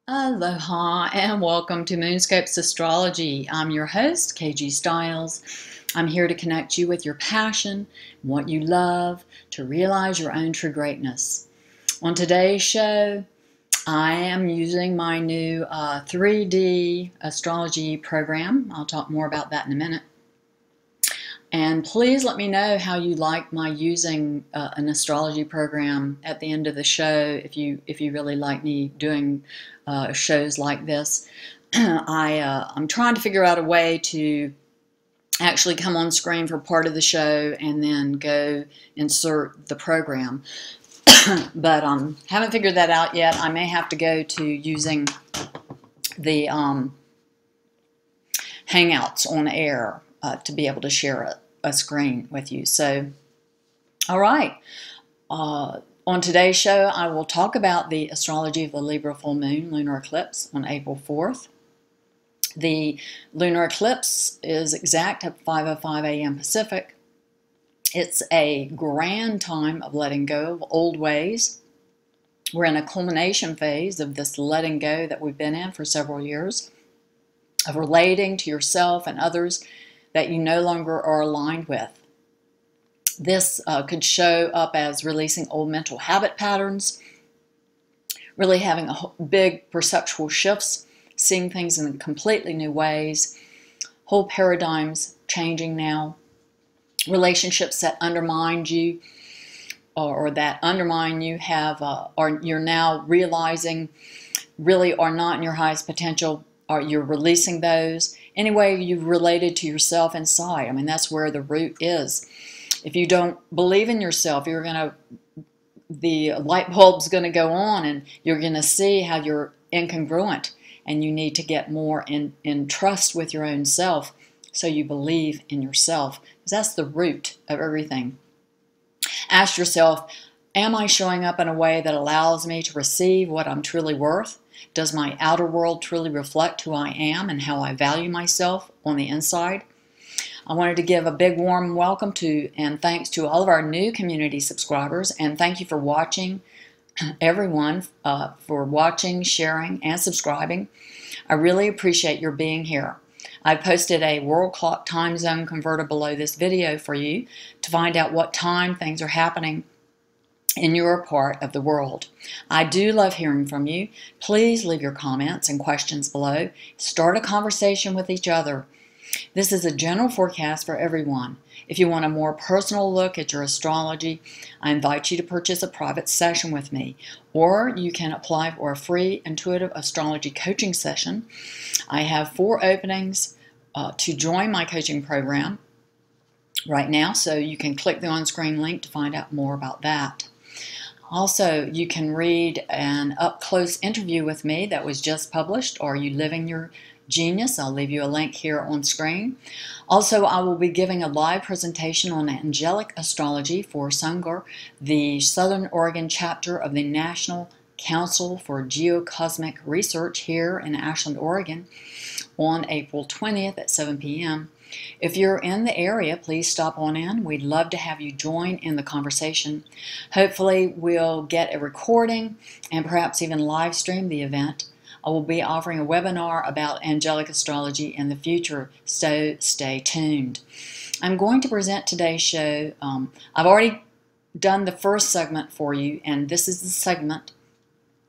Aloha and welcome to Moonscopes Astrology. I'm your host, KG Styles. I'm here to connect you with your passion, what you love, to realize your own true greatness. On today's show, I am using my new 3D astrology program. I'll talk more about that in a minute. And please let me know how you like my using an astrology program at the end of the show if you really like me doing shows like this. I'm trying to figure out a way to actually come on screen for part of the show and then go insert the program. But haven't figured that out yet. I may have to go to using the Hangouts on air to be able to share a screen with you. So, all right. On today's show, I will talk about the astrology of the Libra full moon lunar eclipse on April 4th. The lunar eclipse is exact at 5:05 a.m. Pacific. It's a grand time of letting go of old ways. We're in a culmination phase of this letting go that we've been in for several years, of relating to yourself and others that you no longer are aligned with. This could show up as releasing old mental habit patterns, really having big perceptual shifts, seeing things in completely new ways, whole paradigms changing now, relationships that undermined you or that undermine you you're now realizing really are not in your highest potential, or you're releasing those. Anyway, you've related to yourself inside. I mean, that's where the root is. If you don't believe in yourself, the light bulb's going to go on and you're going to see how you're incongruent, and you need to get more in trust with your own self so you believe in yourself, because that's the root of everything. Ask yourself, am I showing up in a way that allows me to receive what I'm truly worth? Does my outer world truly reflect who I am and how I value myself on the inside? I wanted to give a big warm welcome to and thanks to all of our new community subscribers, and thank you for watching, everyone, for watching, sharing, and subscribing. I really appreciate your being here. I posted a world clock time zone converter below this video for you to find out what time things are happening in your part of the world. I do love hearing from you. Please leave your comments and questions below. Start a conversation with each other. This is a general forecast for everyone. If you want a more personal look at your astrology, I invite you to purchase a private session with me, or you can apply for a free intuitive astrology coaching session. I have 4 openings to join my coaching program right now, so you can click the on-screen link to find out more about that. Also, you can read an up-close interview with me that was just published, Are You Living Your Genius? I'll leave you a link here on screen. Also, I will be giving a live presentation on angelic astrology for SUNGR, the Southern Oregon chapter of the National Council for Geocosmic Research here in Ashland, Oregon, on April 20th at 7 p.m. If you're in the area, please stop on in. We'd love to have you join in the conversation. Hopefully, we'll get a recording and perhaps even live stream the event. I will be offering a webinar about angelic astrology in the future, so stay tuned. I'm going to present today's show. I've already done the first segment for you, and this is the segment.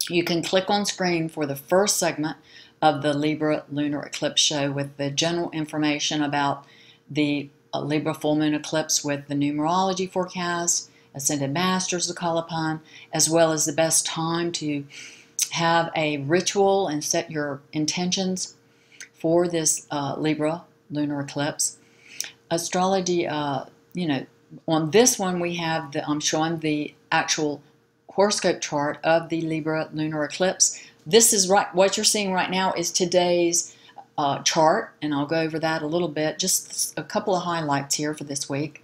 You can click on screen for the first segment of the Libra Lunar Eclipse show with the general information about the Libra full moon eclipse with the numerology forecast, ascended masters to call upon, as well as the best time to have a ritual and set your intentions for this Libra lunar eclipse. Astrology, on this one we have I'm showing the actual horoscope chart of the Libra lunar eclipse. This is what you're seeing right now is today's chart, and I'll go over that a little bit. Just a couple of highlights here for this week.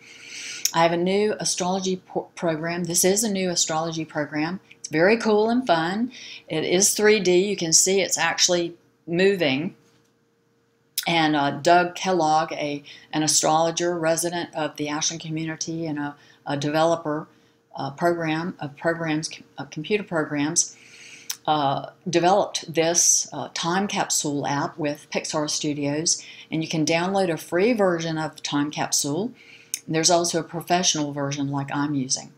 I have a new astrology program. This is a new astrology program. It's very cool and fun. It is 3D. You can see it's actually moving. And Doug Kellogg, an astrologer, resident of the Ashland community, and a developer of computer programs, developed this time capsule app with Pixar Studios, and you can download a free version of Time Capsule. There's also a professional version like I'm using.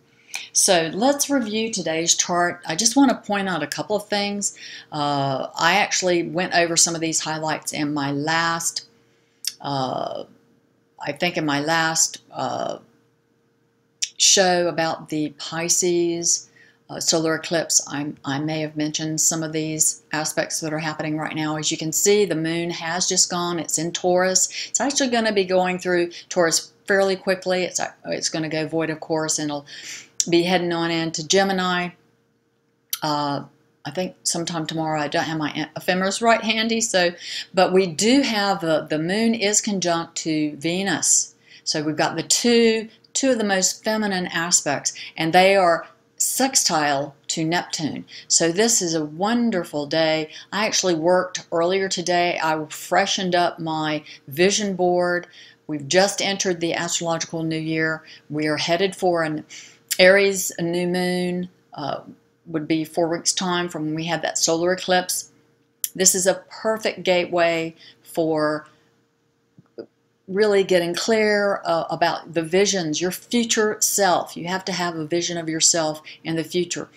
So let's review today's chart. I just want to point out a couple of things. I actually went over some of these highlights in my last, I think in my last show about the Pisces solar eclipse. I may have mentioned some of these aspects that are happening right now. As you can see, the moon has just gone. It's in Taurus. It's actually going to be going through Taurus fairly quickly. It's going to go void, of course, and it'll be heading on into Gemini. I think sometime tomorrow. I don't have my ephemeris right handy, but we do have the moon is conjunct to Venus. So we've got the two of the most feminine aspects, and they are sextile to Neptune. So this is a wonderful day. I actually worked earlier today. I freshened up my vision board. We've just entered the astrological new year. We are headed for an Aries new moon, would be 4 weeks time from when we had that solar eclipse. This is a perfect gateway for really getting clear about the visions, your future self. You have to have a vision of yourself in the future,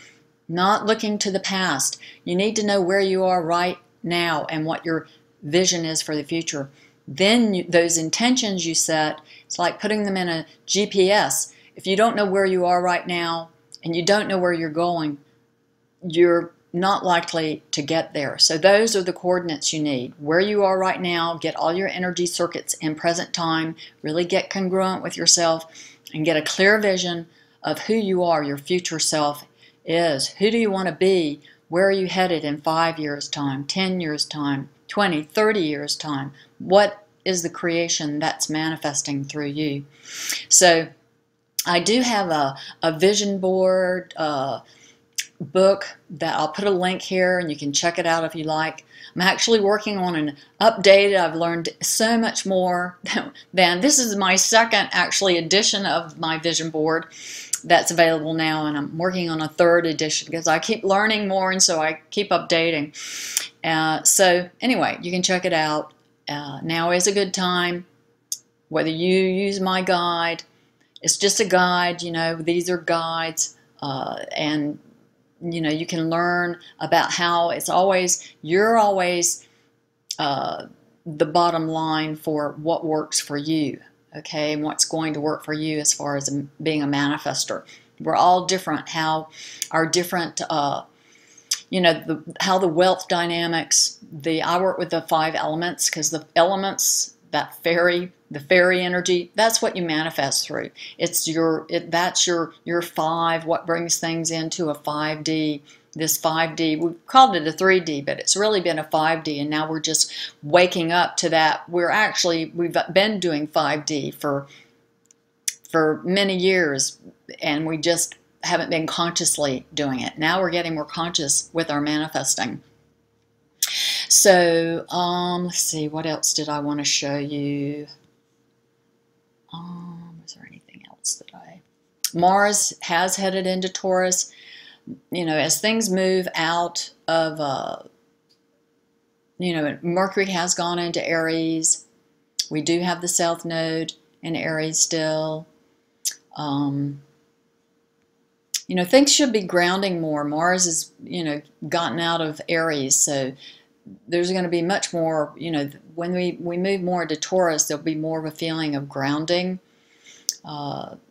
not looking to the past. You need to know where you are right now and what your vision is for the future. Then those intentions you set, it's like putting them in a GPS. If you don't know where you are right now and you don't know where you're going, you're not likely to get there. So those are the coordinates you need. Where you are right now, get all your energy circuits in present time, really get congruent with yourself, and get a clear vision of who you are, your future self is. Who do you want to be? Where are you headed in 5 years' time, 10 years' time, 20, 30 years' time? What is the creation that's manifesting through you? So I do have a vision board book that I'll put a link here, and you can check it out if you like. I'm actually working on an update. I've learned so much more than this is my second actually edition of my vision board that's available now, and I'm working on a third edition because I keep learning more, and so I keep updating. So anyway, you can check it out. Now is a good time. Whether you use my guide, it's just a guide, you know, these are guides, and you know, you can learn about how you're always the bottom line for what works for you, okay, and what's going to work for you as far as being a manifester. We're all different, how our different, you know, how the wealth dynamics, I work with the 5 elements, because the elements, the fairy energy, that's what you manifest through. It's that's your 5, what brings things into a 5D. This 5D, we've called it a 3D, but it's really been a 5D, and now we're just waking up to that. We've been doing 5D for many years, and we just haven't been consciously doing it. Now we're getting more conscious with our manifesting. So, let's see, what else did I want to show you? Was there anything else Mars has headed into Taurus. You know, as things move out of, you know, Mercury has gone into Aries. We do have the South Node in Aries still. You know, things should be grounding more. Mars is, you know, gotten out of Aries, so there's going to be much more, you know, when we move more into Taurus, there'll be more of a feeling of grounding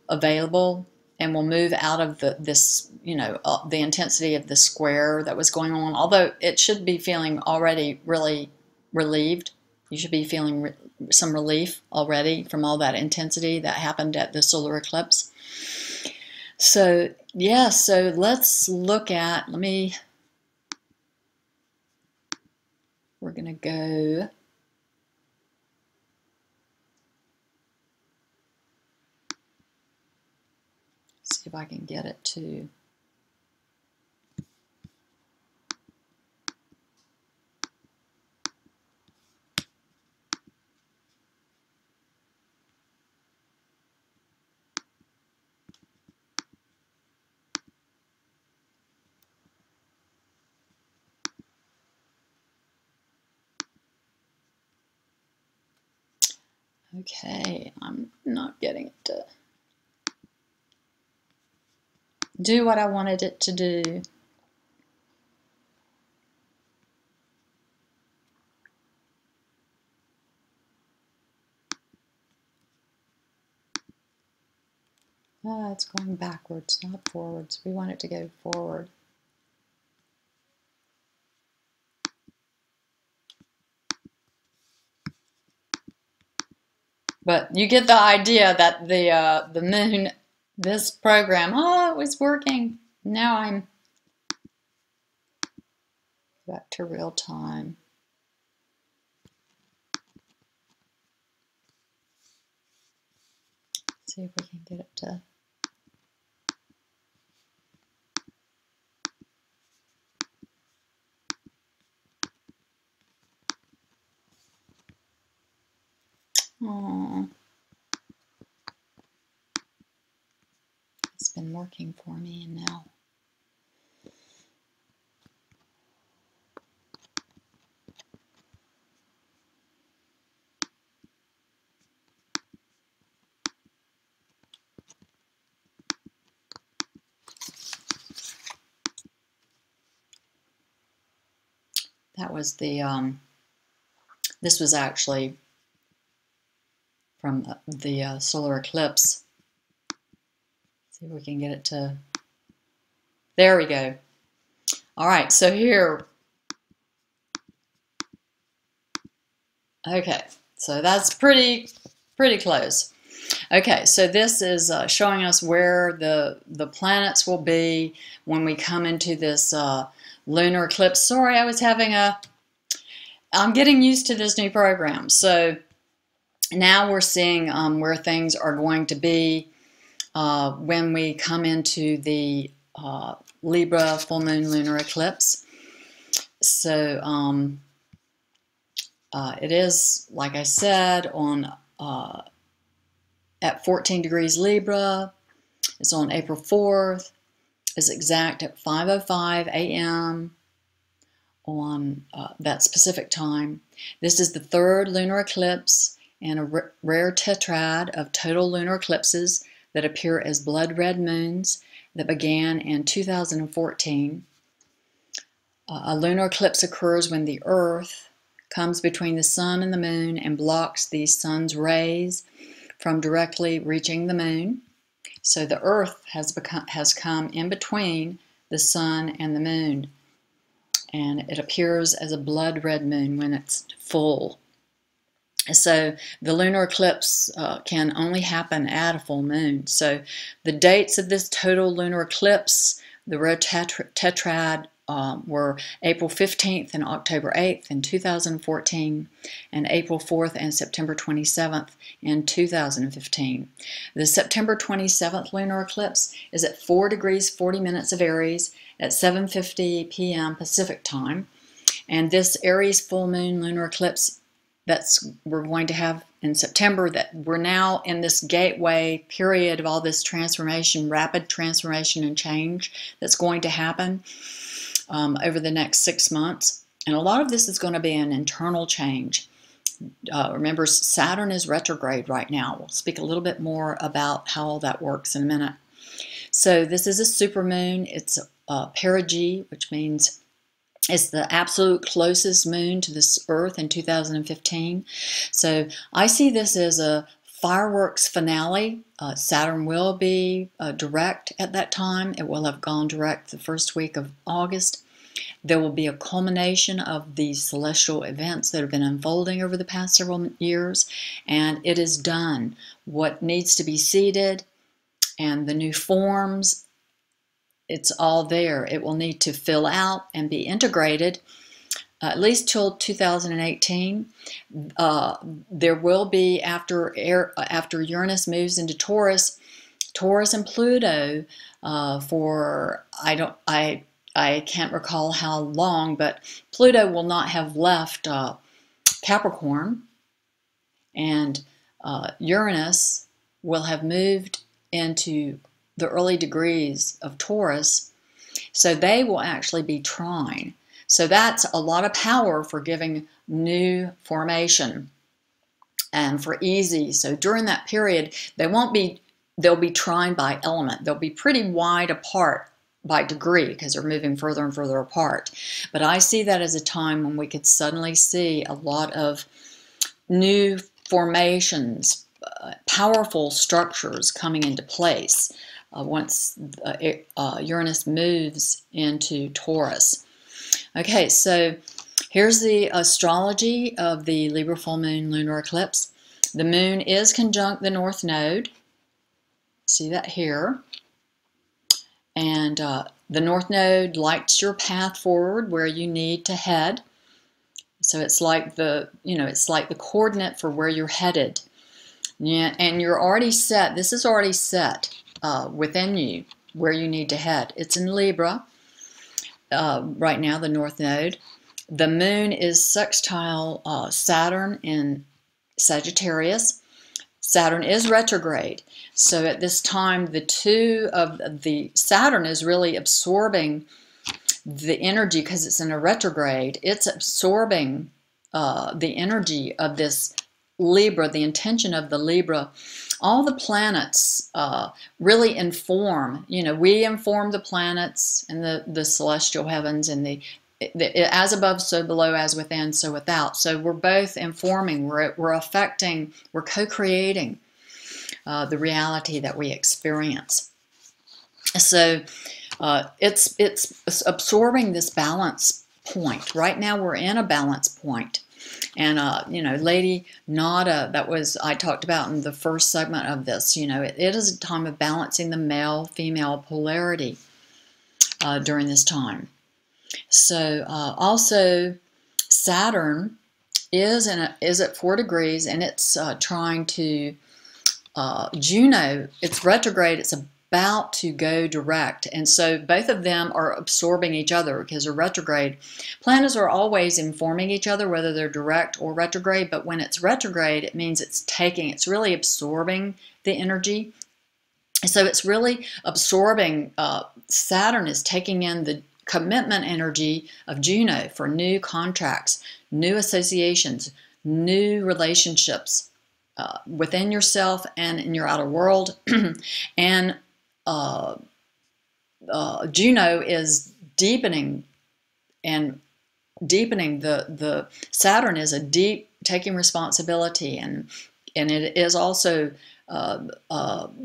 available, and we'll move out of this, you know, the intensity of the square that was going on, although it should be feeling already really relieved. You should be feeling some relief already from all that intensity that happened at the solar eclipse. So, yeah, so let's look at, we're going to go, see if I can get it to, Okay, I'm not getting it to do what I wanted it to do. Oh, it's going backwards, not forwards. We want it to go forward. But you get the idea that the moon, this program, oh, it was working. Now I'm back to real time. See if we can get it to. Oh, it's been working for me, and now. That was the, this was actually from the solar eclipse. See if we can get it to, there we go. All right, so here, okay, so that's pretty close. Okay, so this is showing us where the planets will be when we come into this lunar eclipse. Sorry, I was having I'm getting used to this new program. So now we're seeing where things are going to be when we come into the Libra full moon lunar eclipse. So it is, like I said, on at 14 degrees Libra. It's on April 4th. It's exact at 5:05 a.m. on that specific time. This is the third lunar eclipse and a rare tetrad of total lunar eclipses that appear as blood red moons that began in 2014. A lunar eclipse occurs when the Earth comes between the sun and the moon and blocks the sun's rays from directly reaching the moon. So the Earth has come in between the sun and the moon, and it appears as a blood red moon when it's full. So the lunar eclipse can only happen at a full moon. So the dates of this total lunar eclipse, the rare tetrad, were April 15th and October 8th in 2014, and April 4th and September 27th in 2015. The September 27th lunar eclipse is at 4 degrees 40 minutes of Aries at 7:50 p.m. Pacific time, and this Aries full moon lunar eclipse we're going to have in September, that we're now in this gateway period of all this transformation, rapid transformation and change that's going to happen over the next 6 months. And a lot of this is going to be an internal change. Remember, Saturn is retrograde right now. We'll speak a little bit more about how all that works in a minute. So this is a supermoon. It's perigee, which means it's the absolute closest moon to this Earth in 2015. So I see this as a fireworks finale. Saturn will be direct at that time. It will have gone direct the first week of August. There will be a culmination of these celestial events that have been unfolding over the past several years, and it is done. What needs to be seeded and the new forms, it's all there. It will need to fill out and be integrated at least till 2018. There will be, after Uranus moves into Taurus and Pluto for I can't recall how long, but Pluto will not have left Capricorn, and Uranus will have moved into the early degrees of Taurus, so they will actually be trine. So that's a lot of power for giving new formation. and for easy. So during that period, they'll be trined by element. They'll be pretty wide apart by degree because they're moving further and further apart. But I see that as a time when we could suddenly see a lot of new formations, powerful structures coming into place once Uranus moves into Taurus. Okay, so here's the astrology of the Libra full moon lunar eclipse. The moon is conjunct the North Node. See that here. And the North Node lights your path forward where you need to head. So it's like it's like the coordinate for where you're headed. Yeah, and you're already set. This is already set within you where you need to head. It's in Libra right now, the North Node. The moon is sextile Saturn in Sagittarius. Saturn is retrograde. So at this time, the Saturn is really absorbing the energy because it's in a retrograde. It's absorbing the energy of this Libra, the intention of the Libra. All the planets really inform. We inform the planets and the celestial heavens and as above, so below, as within, so without. So we're both informing, we're affecting, we're co-creating the reality that we experience. So it's absorbing this balance point. Right now we're in a balance point. And, Lady Nada, I talked about in the first segment of this, it is a time of balancing the male-female polarity during this time. So also Saturn is at 4 degrees, and it's trying to Juno. It's retrograde. It's about to go direct, and so both of them are absorbing each other because they're retrograde. Planets are always informing each other, whether they're direct or retrograde. But when it's retrograde, it means it's really absorbing the energy. So it's really absorbing. Saturn is taking in the commitment energy of Juno for new contracts, new associations, new relationships within yourself and in your outer world. And Juno is deepening the Saturn is a deep taking responsibility, and it is also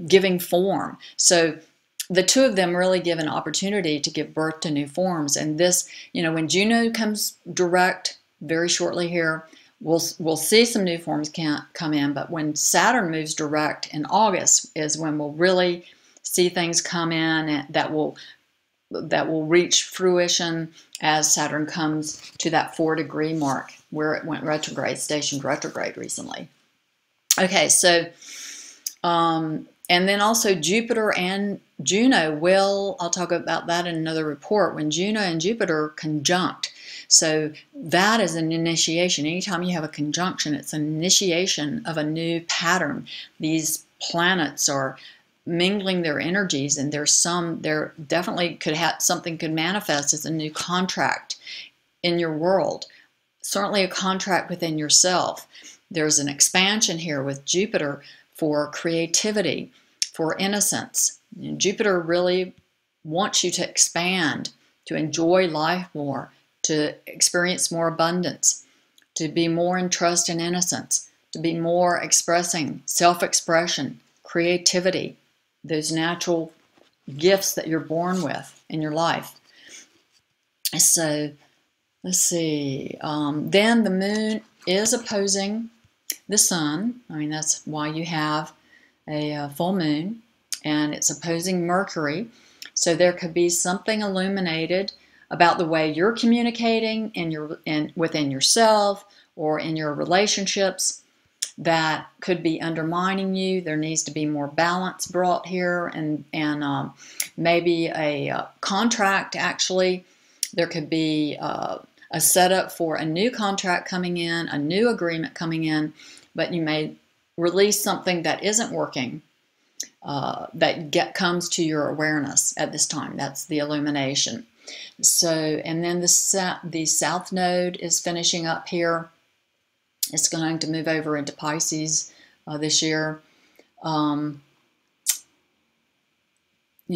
giving form. So the two of them really give an opportunity to give birth to new forms. And this, when Juno comes direct very shortly here, we'll see some new forms come in. But when Saturn moves direct in August is when we'll really see things come in that will reach fruition as Saturn comes to that 4-degree mark where it went retrograde, stationed retrograde recently. Okay, so and then also Jupiter and Juno I'll talk about that in another report, when Juno and Jupiter conjunct. So that is an initiation. Anytime you have a conjunction, it's an initiation of a new pattern. These planets are mingling their energies, and there definitely something could manifest as a new contract in your world. Certainly a contract within yourself. There's an expansion here with Jupiter for creativity, for innocence. And Jupiter really wants you to expand, to enjoy life more, to experience more abundance, to be more in trust and innocence, to be more expressing, self-expression, creativity, those natural gifts that you're born with in your life. So let's see. Then the moon is opposing the sun. I mean, that's why you have a full moon, and it's opposing Mercury. So there could be something illuminated about the way you're communicating within yourself or in your relationships that could be undermining you. There needs to be more balance brought here, and maybe a contract. Actually, there could be a setup for a new contract coming in, a new agreement coming in, but you may release something that isn't working that comes to your awareness at this time. That's the illumination. So, and then the South Node is finishing up here. It's going to move over into Pisces this year.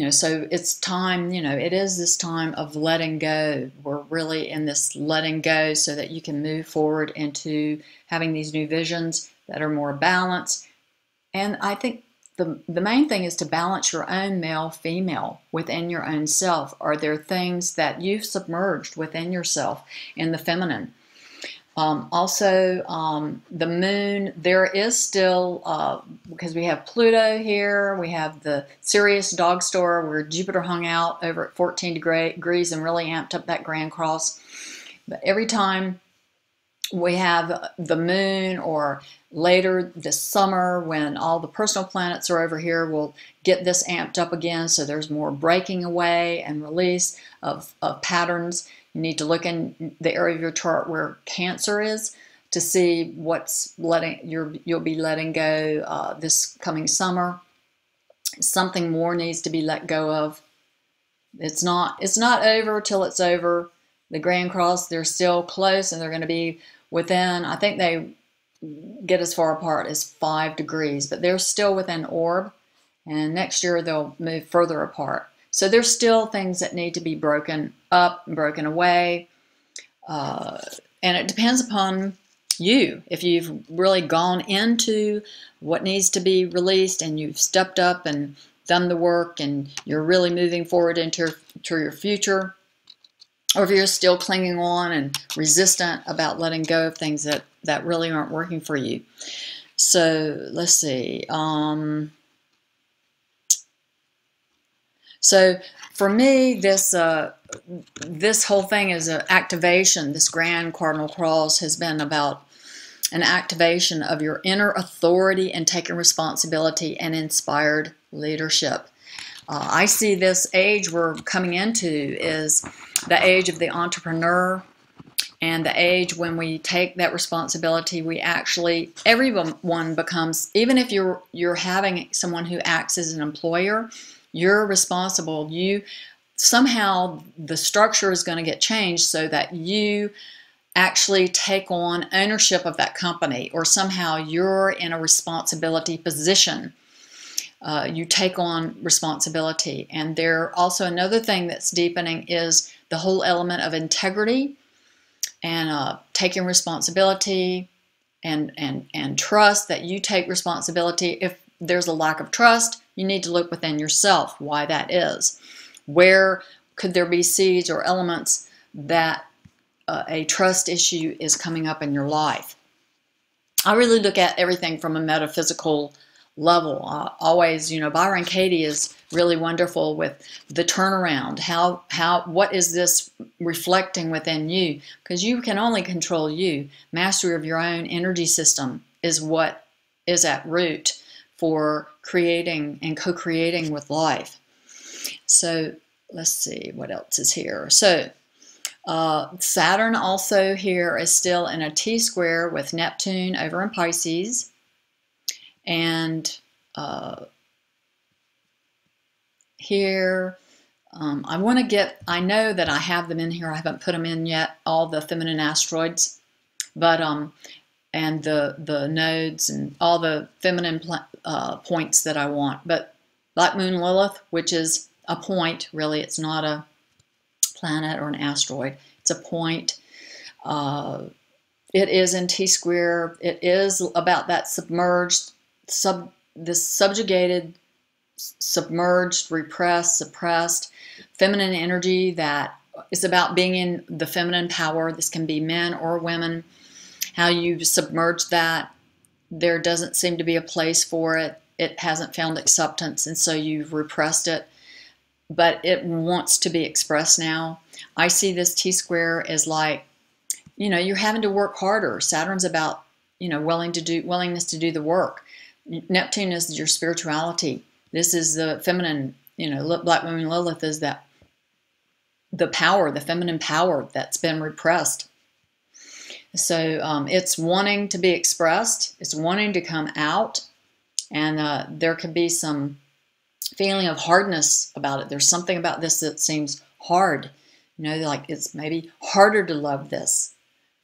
So it's time, it is this time of letting go. We're really in this letting go so that you can move forward into having these new visions that are more balanced. And I think the main thing is to balance your own male-female within your own self. Are there things that you've submerged within yourself in the feminine? Also, the moon, there is still, because we have Pluto here, we have the Sirius dog star where Jupiter hung out over at 14 degrees and really amped up that grand cross. But every time we have the moon, or later this summer when all the personal planets are over here, we'll get this amped up again. So there's more breaking away and release of patterns. You need to look in the area of your chart where Cancer is to see what's you'll be letting go this coming summer. Something more needs to be let go of. It's not over till it's over. The Grand Cross, they're still close, and they're going to be within, I think they get as far apart as 5 degrees, but they're still within orb, and next year they'll move further apart. So there's still things that need to be broken up and broken away. And it depends upon you. If you've really gone into what needs to be released and you've stepped up and done the work and you're really moving forward into your future, or if you're still clinging on and resistant about letting go of things that really aren't working for you. So let's see. So for me, this whole thing is an activation. This Grand Cardinal Cross has been about an activation of your inner authority and taking responsibility and inspired leadership. I see this age we're coming into is the age of the entrepreneur, and the age when we take that responsibility, we actually, everyone becomes, even if you're having someone who acts as an employer, you're responsible. Somehow the structure is going to get changed so that you actually take on ownership of that company, or somehow you're in a responsibility position. You take on responsibility. And there also another thing that's deepening is the whole element of integrity and taking responsibility and trust, that you take responsibility. If there's a lack of trust, you need to look within yourself why that is. Where could there be seeds or elements that a trust issue is coming up in your life? I really look at everything from a metaphysical level. Always, Byron Katie is really wonderful with the turnaround. What is this reflecting within you? Because you can only control you. Mastery of your own energy system is what is at root for creating and co-creating with life. So let's see what else is here. So Saturn also here is still in a T-square with Neptune over in Pisces. And here, I know that I have them in here. I haven't put them in yet, all the feminine asteroids, but and the nodes and all the feminine points that I want. But Black Moon Lilith, which is a point, really, it's not a planet or an asteroid. It's a point. It is in T-square. It is about that submerged, this subjugated, submerged, repressed, suppressed feminine energy that is about being in the feminine power. This can be men or women. How you submerge that, there doesn't seem to be a place for it. It hasn't found acceptance, and so you've repressed it. But it wants to be expressed now. I see this T-square as like, you're having to work harder. Saturn's about, willingness to do the work. Neptune is your spirituality. This is the feminine, Black Moon Lilith is that the power, the feminine power that's been repressed. So it's wanting to be expressed. It's wanting to come out. And there could be some feeling of hardness about it. There's something about this that seems hard. Like it's maybe harder to love this.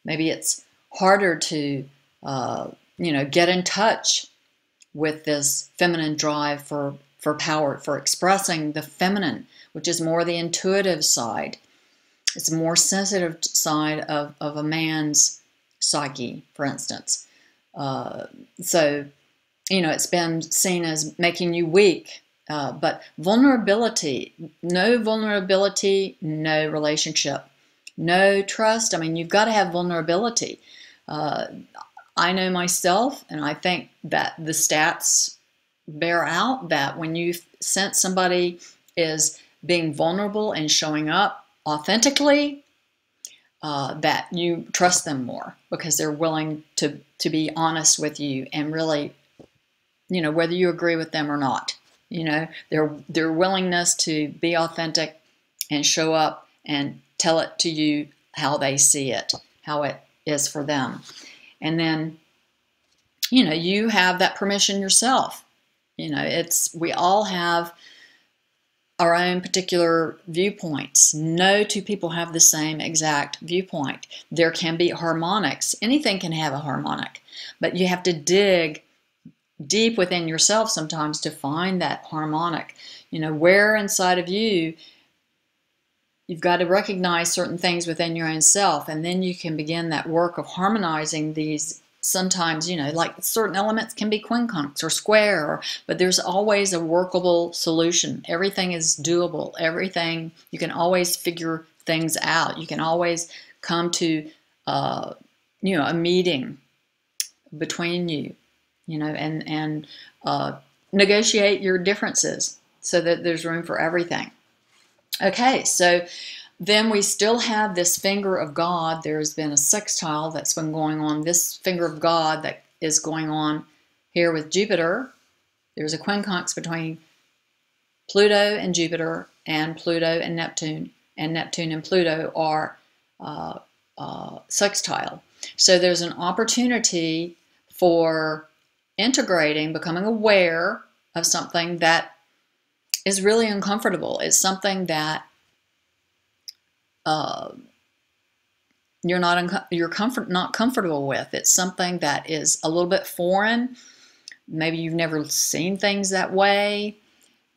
Maybe it's harder to You know, get in touch with this feminine drive for power, for expressing the feminine, which is more the intuitive side. It's a more sensitive side of a man's psyche, for instance. So, you know, it's been seen as making you weak. But vulnerability, no relationship. No trust. I mean, you've got to have vulnerability. I know myself, and I think that the stats bear out that when you sense somebody is being vulnerable and showing up authentically, that you trust them more because they're willing to be honest with you and really, you know, whether you agree with them or not, you know, their willingness to be authentic and show up and tell it to you how they see it, how it is for them. And then, you know, you have that permission yourself. You know, we all have our own particular viewpoints. No two people have the same exact viewpoint. There can be harmonics. Anything can have a harmonic, but you have to dig deep within yourself sometimes to find that harmonic. You know, where inside of you, you've got to recognize certain things within your own self, and then you can begin that work of harmonizing these. Sometimes, you know, like certain elements can be quincunx or square, but there's always a workable solution. Everything is doable. Everything, you can always figure things out. You can always come to, you know, a meeting between you, you know, and negotiate your differences so that there's room for everything. Okay, so then we still have this finger of God. There's been a sextile that's been going on. This finger of God that is going on here with Jupiter. There's a quincunx between Pluto and Jupiter, and Pluto and Neptune and Pluto are sextile. So there's an opportunity for integrating, becoming aware of something that is really uncomfortable. It's something that you're not comfortable with. It's something that is a little bit foreign. Maybe you've never seen things that way.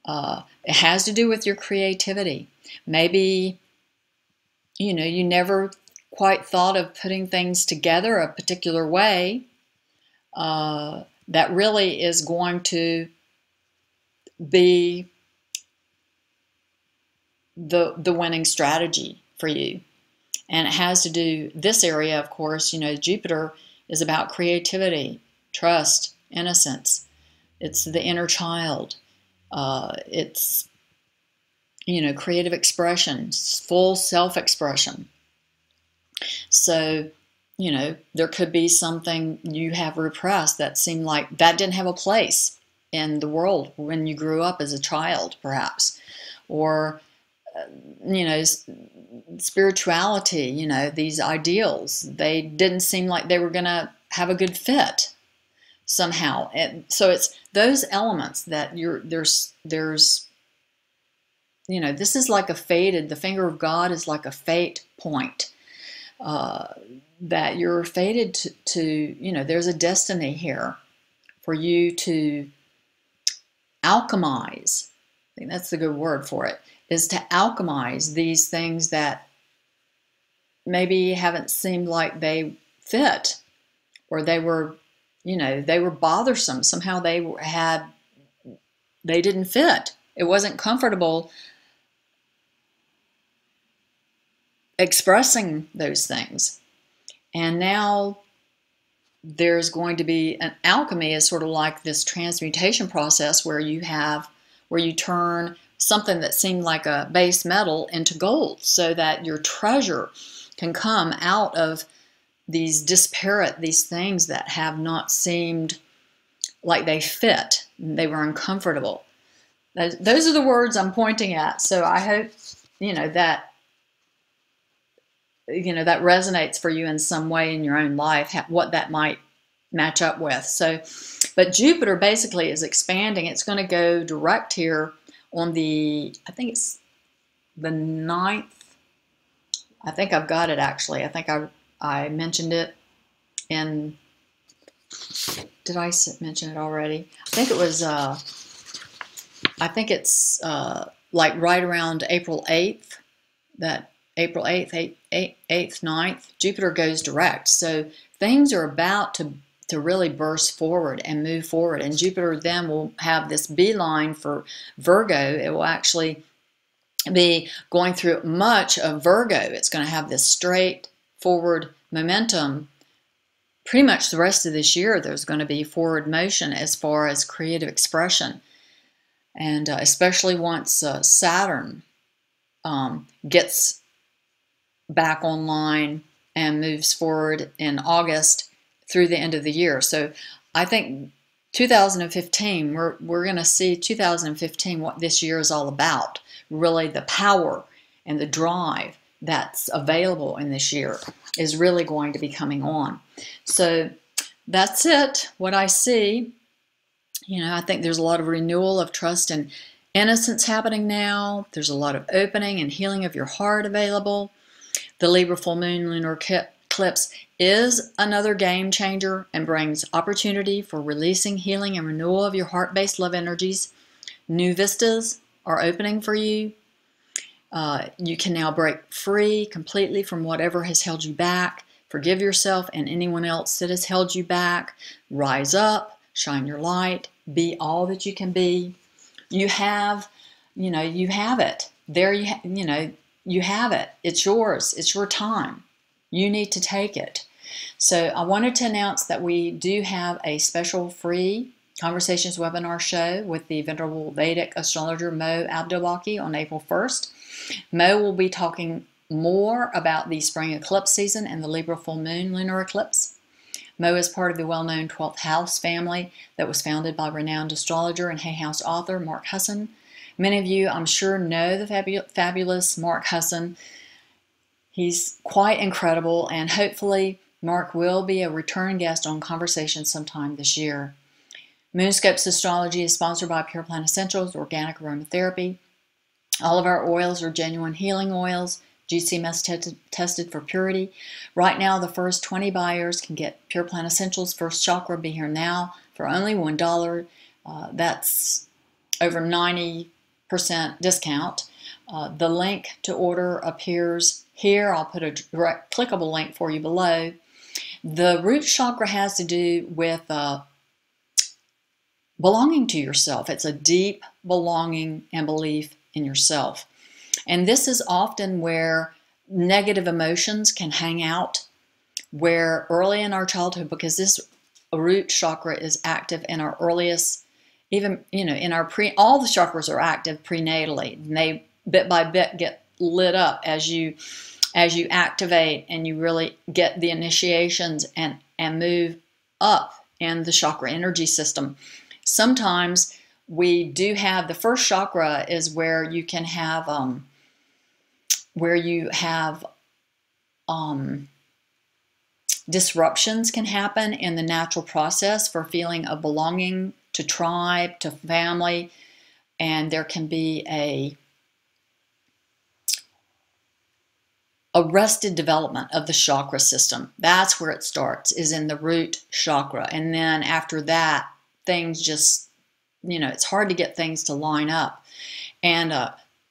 It has to do with your creativity. Maybe, you know, you never quite thought of putting things together a particular way that really is going to be the winning strategy for you. And it has to do, this area, of course, you know, Jupiter is about creativity, trust, innocence. It's the inner child. It's, you know, creative expression, full self-expression. So, you know, there could be something you have repressed that seemed like that didn't have a place in the world when you grew up as a child, perhaps. Or, you know, spirituality, you know, these ideals, they didn't seem like they were going to have a good fit somehow. And so it's those elements that there's, you know, this is like a fated, the finger of God is like a fate point, that you're fated to, you know, there's a destiny here for you to alchemize. I think that's the good word for it, is to alchemize these things that maybe haven't seemed like they fit, or they were, you know, they were bothersome. Somehow they didn't fit. It wasn't comfortable expressing those things. And now there's going to be an alchemy, is sort of like this transmutation process where you turn something that seemed like a base metal into gold, so that your treasure can come out of these these things that have not seemed like they fit. They were uncomfortable. Those are the words I'm pointing at. So I hope, you know, that resonates for you in some way in your own life, what that might match up with. So, but Jupiter basically is expanding. It's going to go direct here on the, I think it's the 9th. I think I've got it actually. I think I mentioned it in did I mention it already? I think it was, I think it's like right around April 8th, that April 8th, 8th, 9th, Jupiter goes direct. So things are about to really burst forward and move forward. And Jupiter then will have this beeline for Virgo. It will actually be going through much of Virgo. It's going to have this straight forward momentum. Pretty much the rest of this year, there's going to be forward motion as far as creative expression. And especially once Saturn gets back online and moves forward in August through the end of the year. So I think 2015, we're going to see 2015, what this year is all about. Really the power and the drive that's available in this year is really going to be coming on. So that's it, what I see. You know, I think there's a lot of renewal of trust and innocence happening now. There's a lot of opening and healing of your heart available. The Libra full moon lunar eclipse is another game changer and brings opportunity for releasing, healing, and renewal of your heart-based love energies. New vistas are opening for you. You can now break free completely from whatever has held you back. Forgive yourself and anyone else that has held you back. Rise up, shine your light, be all that you can be. You have, you know, you have it. There you know, you have it. It's yours. It's your time. You need to take it. So I wanted to announce that we do have a special free Conversations webinar show with the Venerable Vedic astrologer Mo Abdelbaki on April 1st. Mo will be talking more about the spring eclipse season and the Libra full moon lunar eclipse. Mo is part of the well-known 12th house family that was founded by renowned astrologer and Hay House author Mark Husson. Many of you, I'm sure, know the fabulous Mark Husson. He's quite incredible, and hopefully Mark will be a return guest on Conversations sometime this year. Moonscope's astrology is sponsored by Pure Plant Essentials, Organic Aromatherapy. All of our oils are genuine healing oils, GCMS tested for purity. Right now, the first 20 buyers can get Pure Plant Essentials First Chakra Be Here Now for only $1. That's over 90% discount. The link to order appears here. I'll put a direct clickable link for you below. The root chakra has to do with belonging to yourself. It's a deep belonging and belief in yourself. And this is often where negative emotions can hang out, where early in our childhood, because this root chakra is active in our earliest, even, you know, in our all the chakras are active prenatally, and they bit by bit get lit up as you activate and you really get the initiations and move up in the chakra energy system. Sometimes we do have, the first chakra is where you can have, disruptions can happen in the natural process for feeling of belonging to tribe, to family, and there can be a arrested development of the chakra system. That's where it starts, is in the root chakra. And then after that, things just, you know, it's hard to get things to line up. And,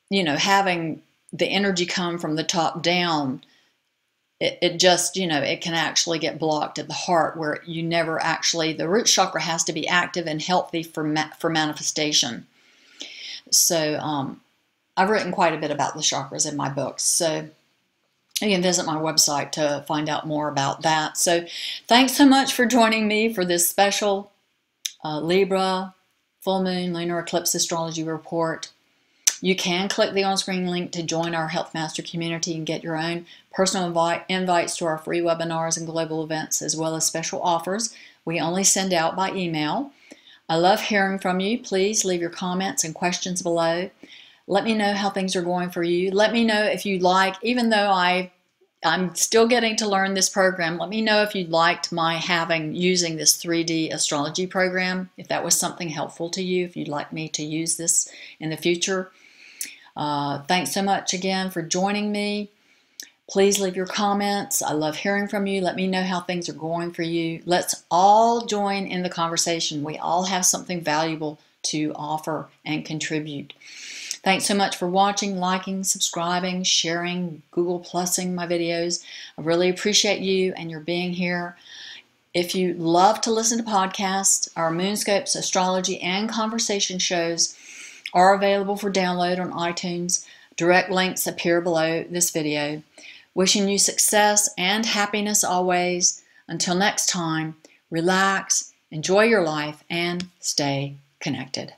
you know, having the energy come from the top down, it just, you know, it can actually get blocked at the heart, where you never actually, the root chakra has to be active and healthy for manifestation. So I've written quite a bit about the chakras in my books. So you can visit my website to find out more about that. So thanks so much for joining me for this special Libra full moon lunar eclipse astrology report. You can click the on-screen link to join our Health Master community and get your own personal invites to our free webinars and global events, as well as special offers we only send out by email. I love hearing from you. Please leave your comments and questions below. Let me know how things are going for you. Let me know if you'd like, even though I'm still getting to learn this program, let me know if you'd liked my using this 3D astrology program, if that was something helpful to you, if you'd like me to use this in the future. Thanks so much again for joining me. Please leave your comments. I love hearing from you. Let me know how things are going for you. Let's all join in the conversation. We all have something valuable to offer and contribute. Thanks so much for watching, liking, subscribing, sharing, Google Plusing my videos. I really appreciate you and your being here. If you love to listen to podcasts, our Moonscopes, astrology, and conversation shows are available for download on iTunes. Direct links appear below this video. Wishing you success and happiness always. Until next time, relax, enjoy your life, and stay connected.